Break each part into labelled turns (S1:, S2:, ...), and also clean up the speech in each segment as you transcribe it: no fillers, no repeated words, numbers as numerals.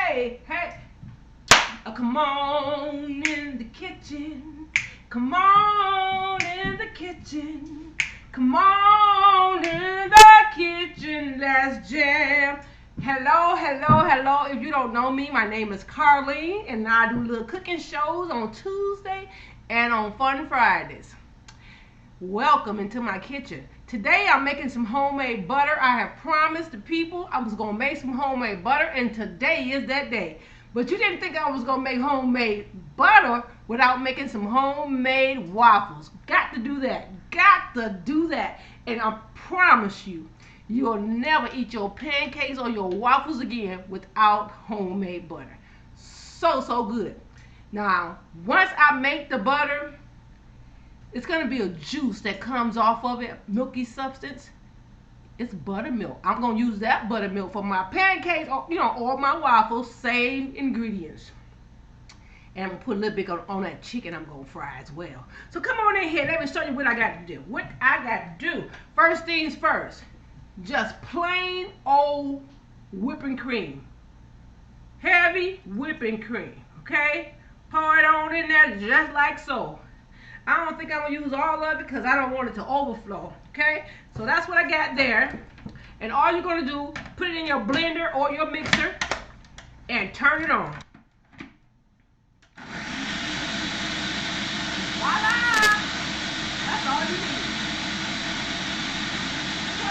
S1: Hey, hey. Come on in the kitchen. Come on in the kitchen. Come on in the kitchen. Let's jam. Hello, hello, hello. If you don't know me, my name is Carlene, and I do little cooking shows on Tuesday and on Fun Fridays. Welcome into my kitchen. Today I'm making some homemade butter. I have promised the people I was going to make some homemade butter, and today is that day. But you didn't think I was going to make homemade butter without making some homemade waffles. Got to do that. Got to do that. And I promise you, you'll never eat your pancakes or your waffles again without homemade butter. So good. Now, once I make the butter, it's going to be a juice that comes off of it, milky substance. It's buttermilk. I'm going to use that buttermilk for my pancakes, or my waffles, same ingredients. And I'm going to put a little bit on that chicken I'm going to fry as well. So come on in here. Let me show you what I got to do. What I got to do. First things first. Just plain old whipping cream. Heavy whipping cream. Okay? Pour it on in there just like so. I don't think I'm going to use all of it because I don't want it to overflow, okay? So that's what I got there. And all you're going to do, put it in your blender or your mixer and turn it on. Voila! That's all you need. So,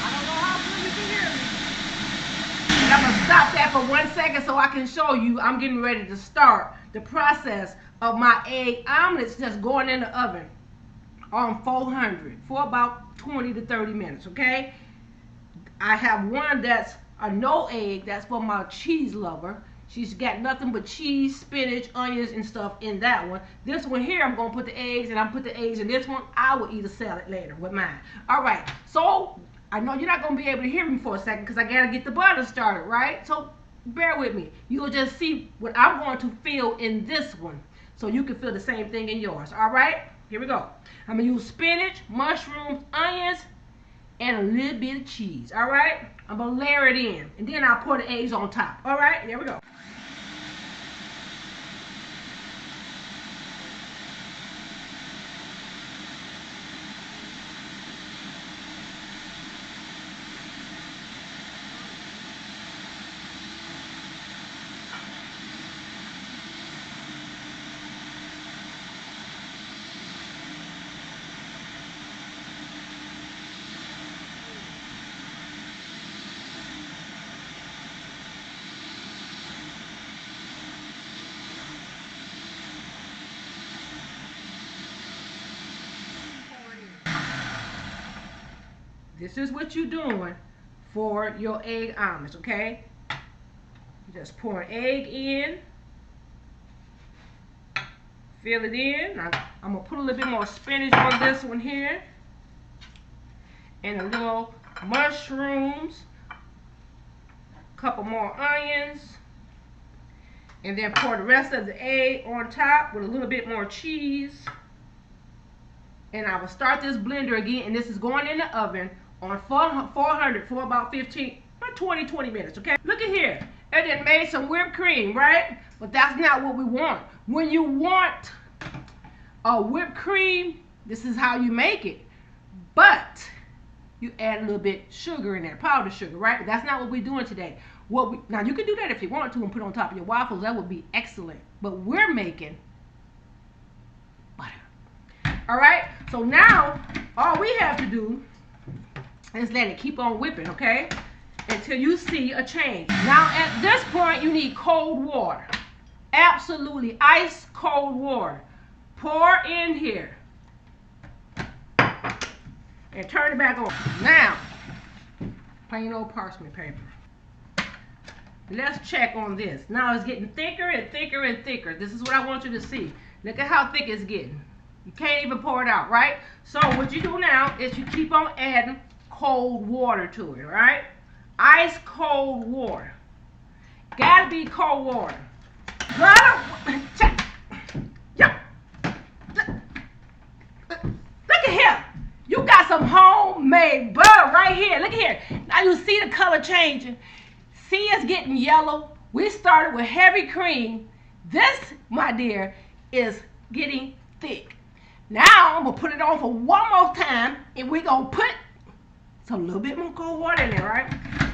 S1: I don't know how good you can hear me. And I'm going to stop that for 1 second so I can show you I'm getting ready to start the process of my egg omelets just going in the oven on 400 for about 20 to 30 minutes, okay? I have one that's a no egg, that's for my cheese lover. She's got nothing but cheese, spinach, onions, and stuff in that one. This one here, I'm going to put the eggs, and I'll put the eggs in this one. I will eat a salad later with mine. All right, so I know you're not going to be able to hear me for a second because I got to get the butter started, right? So bear with me. You'll just see what I'm going to feel in this one, so you can feel the same thing in yours. All right, here we go. I'm going to use spinach, mushrooms, onions, and a little bit of cheese. All right, I'm going to layer it in, and then I'll pour the eggs on top. All right, there we go. This is what you're doing for your egg omelets, okay? Just pour an egg in, fill it in. Now, I'm going to put a little bit more spinach on this one here, and a little mushrooms, a couple more onions, and then pour the rest of the egg on top with a little bit more cheese. And I will start this blender again, and this is going in the oven on 400 for about 20 minutes, okay? Look at here. It done made some whipped cream, right? But that's not what we want. When you want a whipped cream, this is how you make it. But you add a little bit sugar in there, powdered sugar, right? But that's not what we're doing today. Now, you can do that if you want to and put it on top of your waffles. That would be excellent. But we're making butter. All right? So now, all we have to do is let it keep on whipping, okay? Until you see a change. Now, at this point, you need cold water. Absolutely ice cold water. Pour in here. And turn it back on. Now, plain old parchment paper. Let's check on this. Now it's getting thicker and thicker and thicker. This is what I want you to see. Look at how thick it's getting. You can't even pour it out, right? So what you do now is you keep on adding cold water to it, right? Ice cold water. Gotta be cold water. Check. Yeah. Look at here. You got some homemade butter right here. Look at here. Now you see the color changing. See, it's getting yellow. We started with heavy cream. This, my dear, is getting thick. Now I'm gonna put it on for one more time, and we're gonna put some little bit more cold water in there, right?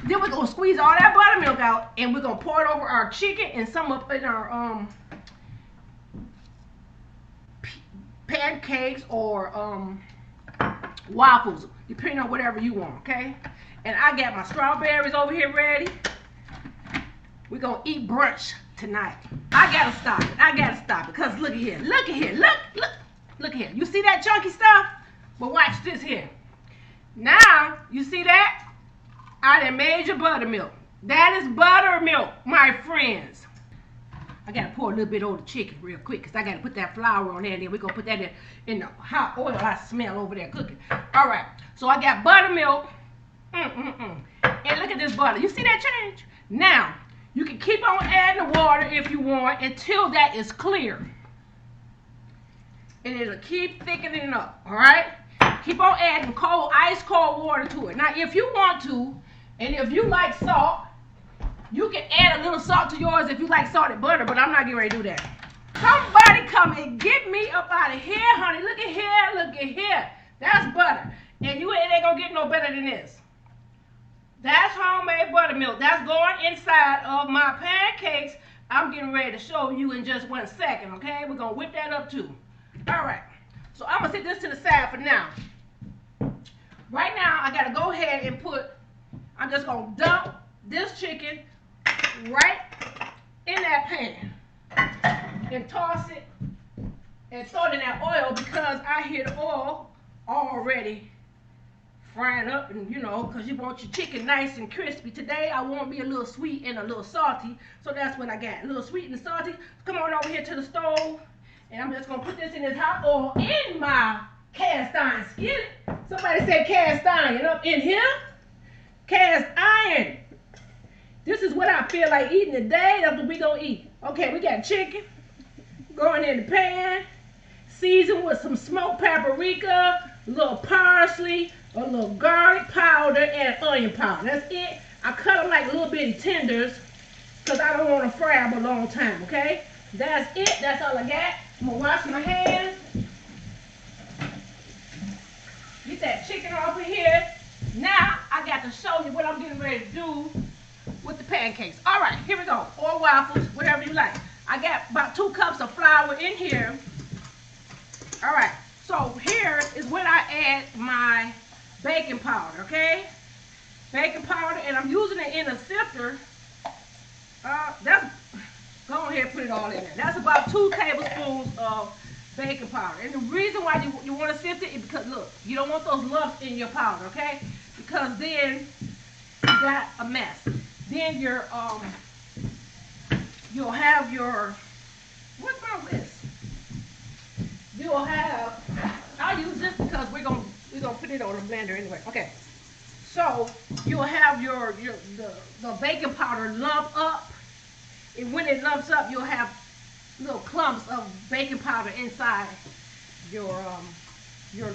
S1: Then we're gonna squeeze all that buttermilk out, and we're gonna pour it over our chicken and some up in our pancakes or waffles, depending on whatever you want, okay? And I got my strawberries over here ready. We're gonna eat brunch tonight. I gotta stop it, because look at here, look at here. You see that chunky stuff? But watch this here. Now, you see that? I done made your buttermilk. That is buttermilk, my friends. I gotta pour a little bit over the chicken real quick, because I gotta put that flour on there, and then we're gonna put that in the hot oil I smell over there cooking. All right, so I got buttermilk. And look at this butter. You see that change? Now, you can keep on adding the water if you want until that is clear. And it'll keep thickening up, all right? Keep on adding ice cold water to it. Now, if you want to, and if you like salt, you can add a little salt to yours if you like salted butter, but I'm not getting ready to do that. Somebody come and get me up out of here, honey. Look at here, look at here. That's butter. And you ain't gonna get no better than this. That's homemade buttermilk. That's going inside of my pancakes. I'm getting ready to show you in just 1 second, okay? We're gonna whip that up too. All right, so I'm gonna set this to the side for now. Right now, I gotta go ahead and I'm just gonna dump this chicken right in that pan and toss it and throw it in that oil, because I hear the oil already frying up, and you know, because you want your chicken nice and crispy. Today, I want to be a little sweet and a little salty, so that's what I got. A little sweet and salty. Come on over here to the stove, and I'm just going to put this in this hot oil in my cast iron skillet. Somebody say cast iron up in here. Cast iron. This is what I feel like eating today. That's what we going to eat. Okay, we got chicken going in the pan, seasoned with some smoked paprika, a little parsley, a little garlic powder, and onion powder. That's it. I cut them like little bitty tenders, because I don't want to fry them a long time, okay? That's it. That's all I got. I'm going to wash my hands. Get that chicken off of here. Now, I got to show you what I'm getting ready to do with the pancakes. All right, here we go. Or waffles, whatever you like. I got about 2 cups of flour in here. All right, so here is when I add my baking powder, okay? Baking powder, and I'm using it in a sifter. Go ahead and put it all in there. That's about 2 tablespoons of baking powder. And the reason why you want to sift it is because, look, you don't want those lumps in your powder, okay? Because then you got a mess. Then you'll have your, what's wrong with this? You'll have, I'll use this because we're gonna put it on the blender anyway. Okay, so you'll have the baking powder lump up, and when it lumps up, you'll have little clumps of baking powder inside your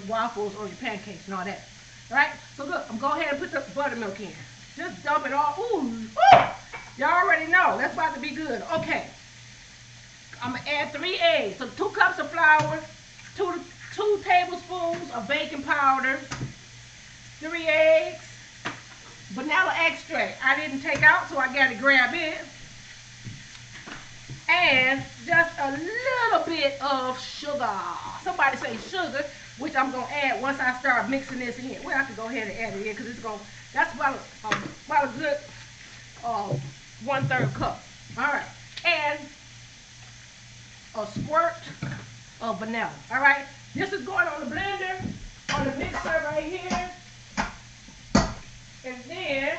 S1: waffles or your pancakes and all that. All right, so look, I'm going to go ahead and put the buttermilk in. Just dump it all. Ooh, y'all already know that's about to be good. Okay, I'm gonna add 3 eggs. So 2 cups of flour, 2 tablespoons of baking powder, 3 eggs, vanilla extract. I didn't take out, so I got to grab it. And just a little bit of sugar. Somebody say sugar, which I'm going to add once I start mixing this in. Well, I can go ahead and add it in, because that's about a good 1/3 cup. All right. And a squirt of vanilla. All right. This is going on the blender, on the mixer right here. And then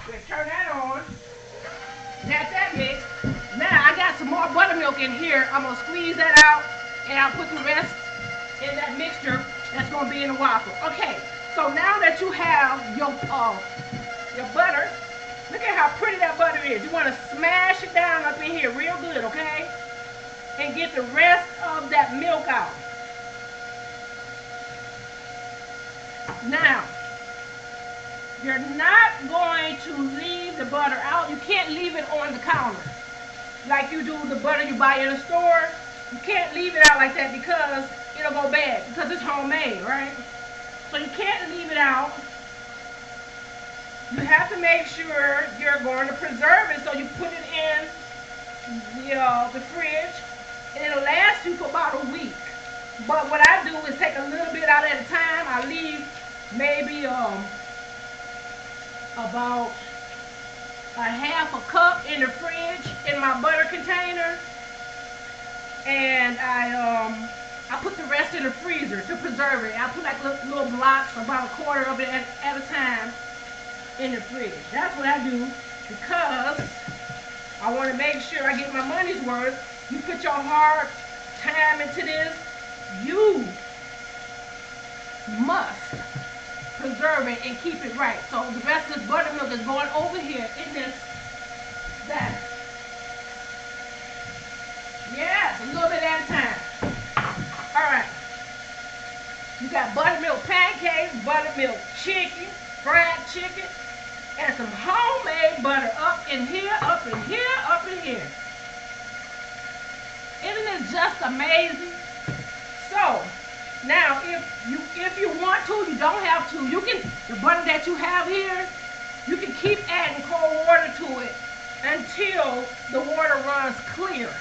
S1: we turn that on. Got that mixed. Now I got some more buttermilk in here. I'm gonna squeeze that out, and I'll put the rest in that mixture that's gonna be in the waffle. Okay. So now that you have your butter, look at how pretty that butter is. You want to smash it down up in here real good, okay? And get the rest of that milk out. Now, You're not going to leave the butter out. You can't leave it on the counter like you do the butter you buy in the store. You can't leave it out like that because it'll go bad because it's homemade, right? So you can't leave it out. You have to make sure you're going to preserve it, so you put it in the fridge, and it'll last you for about a week. But what I do is take a little bit out at a time. I leave maybe about a half a cup in the fridge in my butter container, and I put the rest in the freezer to preserve it. I put like little blocks, about a quarter of it at a time in the fridge. That's what I do because I want to make sure I get my money's worth. You put your hard time into this, you must preserve it and keep it right. So the rest of this buttermilk is going over here in this bag. Yes, a little bit at a time. All right. You got buttermilk pancakes, buttermilk chicken, fried chicken, and some homemade butter up in here, up in here, up in here. Isn't it just amazing? So now if you want to, you don't have to. You can, the butter that you have here, you can keep adding cold water to it until the water runs clear.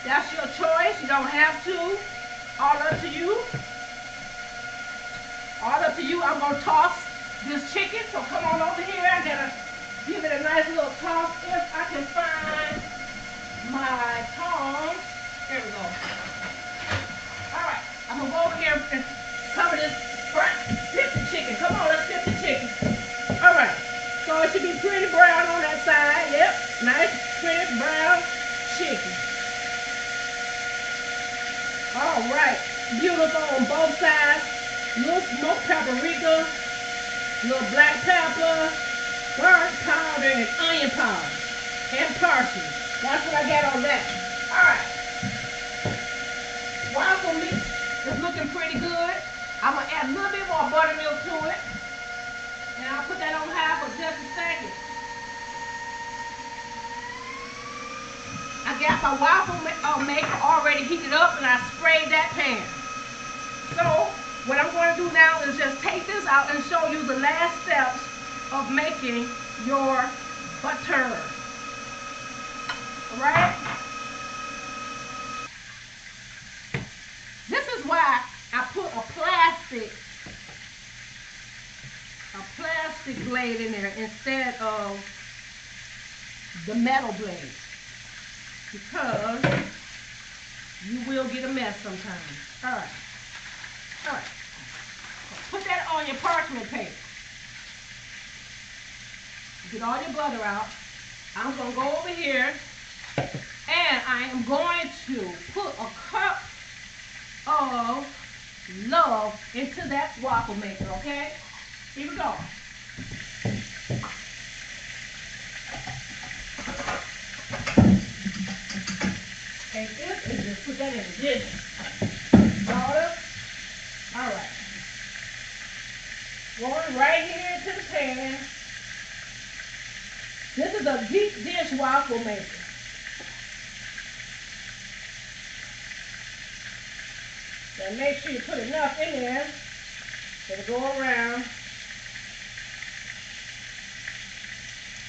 S1: That's your choice. You don't have to. All up to you. All up to you. I'm going to toss this chicken, so come on over here. I'm going to give it a nice little toss if I can find my tongs. There we go. All right. I'm going to go over here and cover this front. Flip the chicken. Come on, let's flip the chicken. All right. So it should be pretty brown on that side. Yep. Nice, pretty brown chicken. All right, beautiful on both sides. Little smoked paprika, little black pepper, garlic powder, and onion powder, and parsley. That's what I got on that. All right. Waffle meat is looking pretty good. I'm gonna add a little bit more buttermilk to it, and I'll put that on high for just a second. I got my waffle maker already heated up, and I sprayed that pan. So what I'm going to do now is just take this out and show you the last steps of making your butter. All right? This is why I put a plastic blade in there instead of the metal blade. Because you will get a mess sometimes. All right. All right. Put that on your parchment paper. Get all your butter out. I'm going to go over here and I am going to put a cup of love into that waffle maker, okay? Here we go. Take this and just put that in the dish. Water. All right. Going right here into the pan. This is a deep dish waffle maker. Now make sure you put enough in there. It'll go around.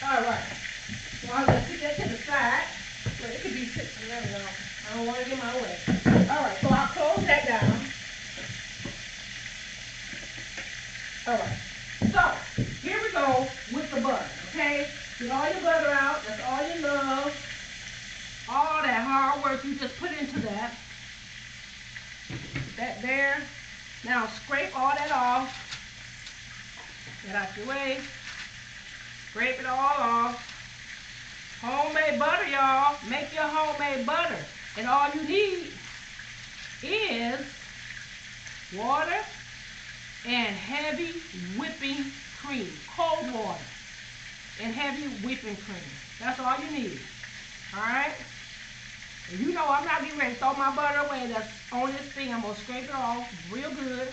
S1: All right. So I'll just put that to the side. But it could be sitting there. I don't want to get my way. All right, so I'll close that down. All right, so here we go with the butter, okay? Get all your butter out. That's all you love. All that hard work you just put into that. Put that there. Now scrape all that off. Get out your way. Scrape it all off. Homemade butter, y'all. Make your homemade butter. And all you need is water and heavy whipping cream. Cold water and heavy whipping cream. That's all you need. Alright? And you know I'm not getting ready to throw my butter away. That's on this thing. I'm going to scrape it off real good.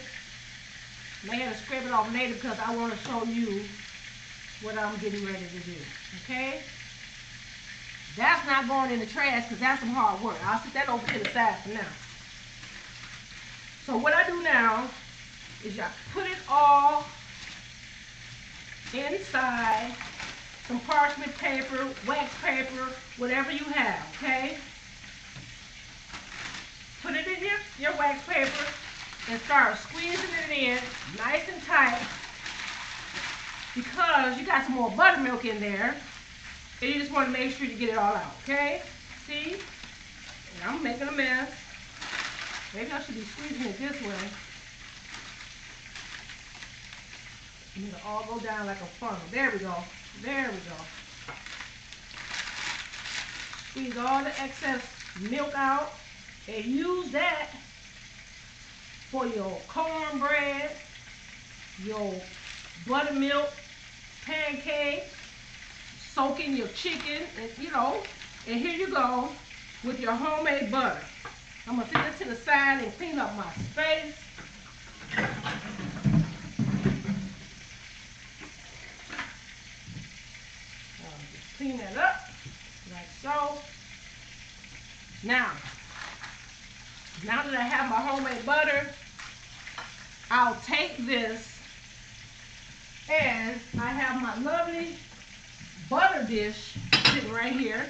S1: I had to scrape it off later because I want to show you what I'm getting ready to do. Okay? That's not going in the trash because that's some hard work. I'll sit that over to the side for now. So what I do now is I put it all inside some parchment paper, wax paper, whatever you have, okay? Put it in your wax paper and start squeezing it in nice and tight because you got some more buttermilk in there and you just want to make sure you get it all out, okay? See? And I'm making a mess. Maybe I should be squeezing it this way. And it'll all go down like a funnel. There we go. There we go. Squeeze all the excess milk out and use that for your cornbread, your buttermilk pancake, soaking your chicken, and and here you go with your homemade butter. I'm gonna set this to the side and clean up my space. Just clean that up like so. Now that I have my homemade butter, I'll take this and I have my lovely butter dish sitting right here.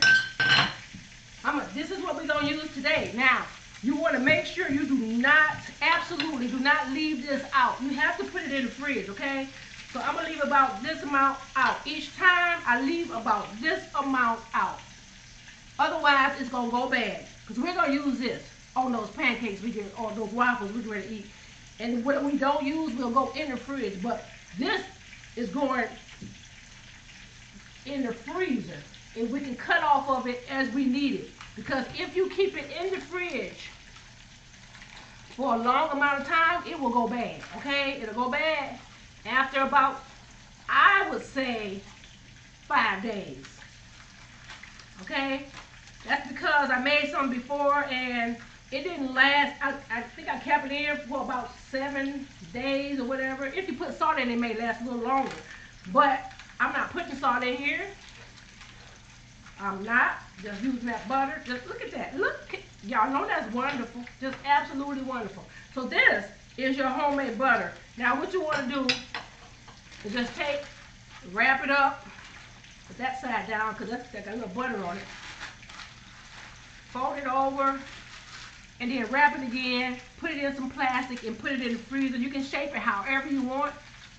S1: This is what we're going to use today. Now, you want to make sure you absolutely do not leave this out. You have to put it in the fridge, okay? So I'm going to leave about this amount out. Each time I leave about this amount out. Otherwise, it's going to go bad. Because we're going to use this on those pancakes or those waffles we're going to eat. And what we don't use will go in the fridge. But this is going in the freezer. And we can cut off of it as we need it. Because if you keep it in the fridge for a long amount of time, it will go bad, okay? It'll go bad after about, I would say, 5 days, okay? That's because I made some before and it didn't last. I think I kept it in for about 7 days or whatever. If you put salt in it, it may last a little longer. But I'm not putting salt in here. I'm not just using that butter. Just look at that. Look, y'all know that's wonderful. Just absolutely wonderful. So this is your homemade butter. Now what you want to do is just wrap it up, put that side down because that's got a little butter on it. Fold it over, and then wrap it again. Put it in some plastic and put it in the freezer. You can shape it however you want.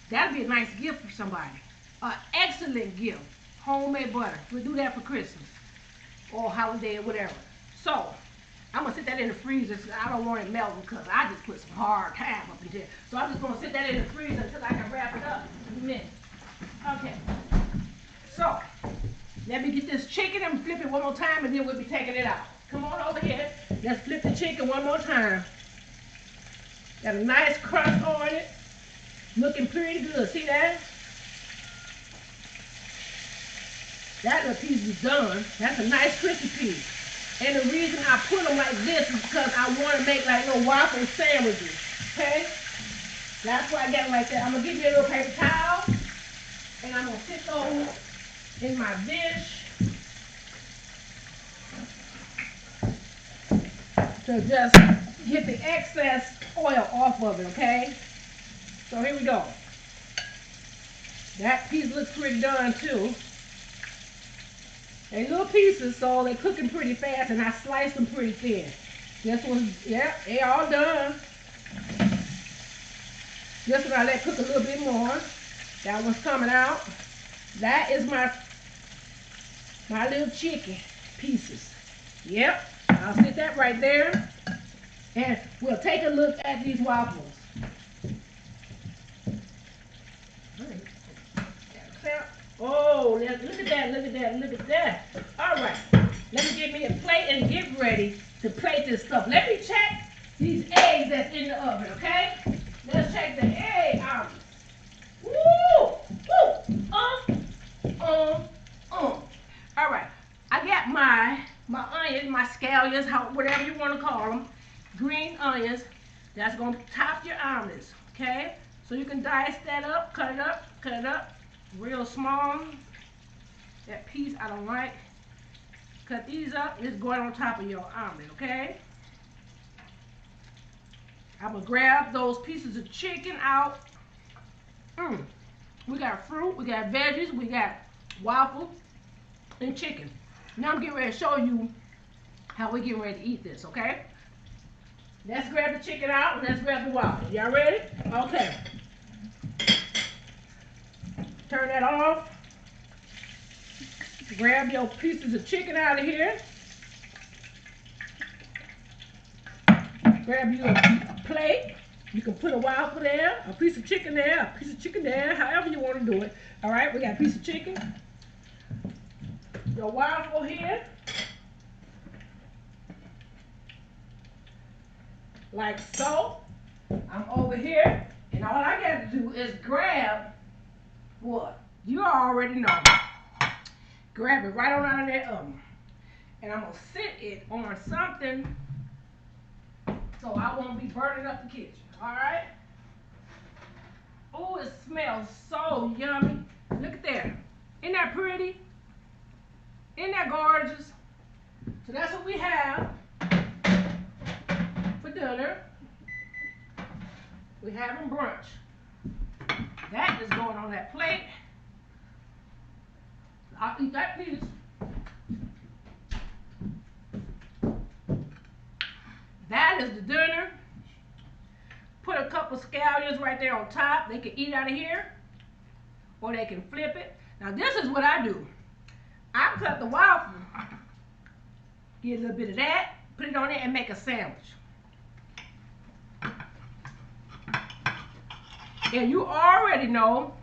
S1: That'll be a nice gift for somebody. An excellent gift. Homemade butter. We'll do that for Christmas or holiday or whatever. So, I'm going to sit that in the freezer because I don't want it melting because I just put some hard time up in there. So, I'm just going to sit that in the freezer until I can wrap it up in a minute. Okay. So, let me get this chicken and flip it one more time and then we'll be taking it out. Come on over here. Let's flip the chicken one more time. Got a nice crust on it. Looking pretty good. See that? That little piece is done. That's a nice crispy piece. And the reason I put them like this is because I want to make like little waffle sandwiches. Okay? That's why I got them like that. I'm going to give you a little paper towel. And I'm going to sit those in my dish. To just get the excess oil off of it, okay? So here we go. That piece looks pretty done too. They little pieces, so they're cooking pretty fast, and I sliced them pretty thin. This one, yeah, they all done. This one I let cook a little bit more. That one's coming out. That is my little chicken pieces. Yep, I'll sit that right there, and we'll take a look at these waffles. Oh, look at that, look at that, look at that. All right, let me get me a plate and get ready to plate this stuff. Let me check these eggs that's in the oven, okay? Let's check the egg out. Woo! All right, I got my onions, my scallions, whatever you want to call them, green onions. That's going to top your omelets, okay? So you can dice that up, cut it up real small. That piece I don't like. Cut these up. It's going on top of your omelet, okay? I'm gonna grab those pieces of chicken out. We got fruit, we got veggies, we got waffle and chicken. Now I'm getting ready to show you how we getting ready to eat this, okay? Let's grab the chicken out and let's grab the waffle. Y'all ready? Okay. Turn that off. Grab your pieces of chicken out of here. Grab you a plate. You can put a waffle there, a piece of chicken there, a piece of chicken there, however you want to do it. All right, we got a piece of chicken. Your waffle here. Like so. I'm over here, and all I got to do is grab what? You already know. Grab it right on out of that oven. And I'm going to sit it on something so I won't be burning up the kitchen. Alright? Oh, it smells so yummy. Look at that. Isn't that pretty? Isn't that gorgeous? So that's what we have for dinner. We're having brunch. That is going on that plate. I'll eat that piece. That is the dinner. Put a couple scallions right there on top. They can eat out of here, or they can flip it. Now this is what I do. I cut the waffle, get a little bit of that, put it on it, and make a sandwich. And you already know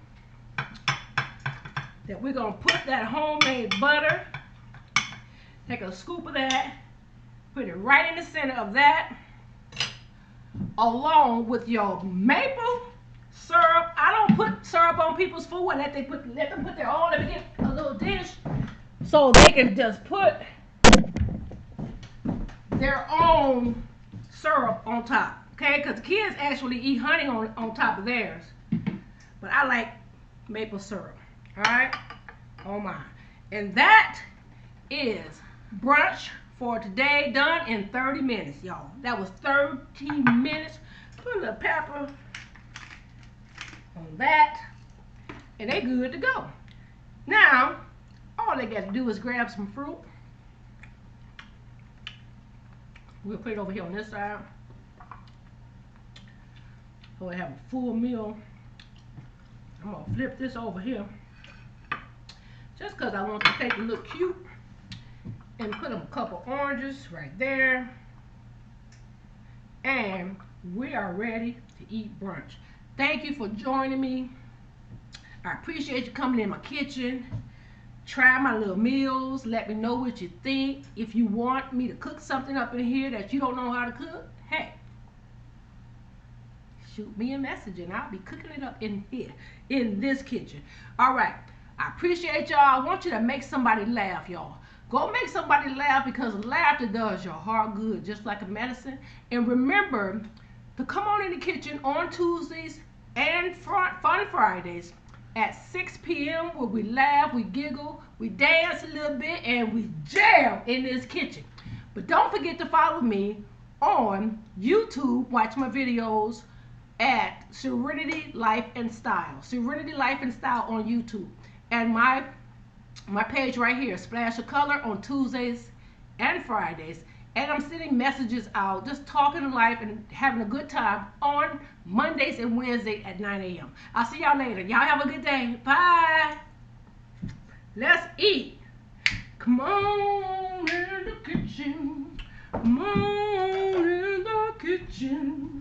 S1: that we're gonna put that homemade butter. Take a scoop of that, put it right in the center of that, along with your maple syrup. I don't put syrup on people's food. Let them put their own. Let me get a little dish so they can just put their own syrup on top. Okay, because the kids actually eat honey on top of theirs, but I like maple syrup. All right, oh my. And that is brunch for today, done in 30 minutes, y'all. That was 13 minutes. Put a little pepper on that, and they good to go. Now, all they got to do is grab some fruit. We'll put it over here on this side. So we have a full meal. I'm gonna flip this over here, just because I want to take it look cute, and put a couple oranges right there. And we are ready to eat brunch. Thank you for joining me. I appreciate you coming in my kitchen. Try my little meals. Let me know what you think. If you want me to cook something up in here that you don't know how to cook, hey, shoot me a message and I'll be cooking it up in here, in this kitchen. All right. I appreciate y'all. I want you to make somebody laugh, y'all. Go make somebody laugh, because laughter does your heart good, just like a medicine. And remember to come on in the kitchen on Tuesdays and Fun Fridays at 6 p.m. where we laugh, we giggle, we dance a little bit, and we jam in this kitchen. But don't forget to follow me on YouTube. Watch my videos at Serenity Life and Style. Serenity Life and Style on YouTube. And my page right here, Splash of Color, on Tuesdays and Fridays. And I'm sending messages out, just talking life and having a good time on Mondays and Wednesdays at 9 a.m. I'll see y'all later. Y'all have a good day. Bye. Let's eat. Come on in the kitchen. Come on in the kitchen.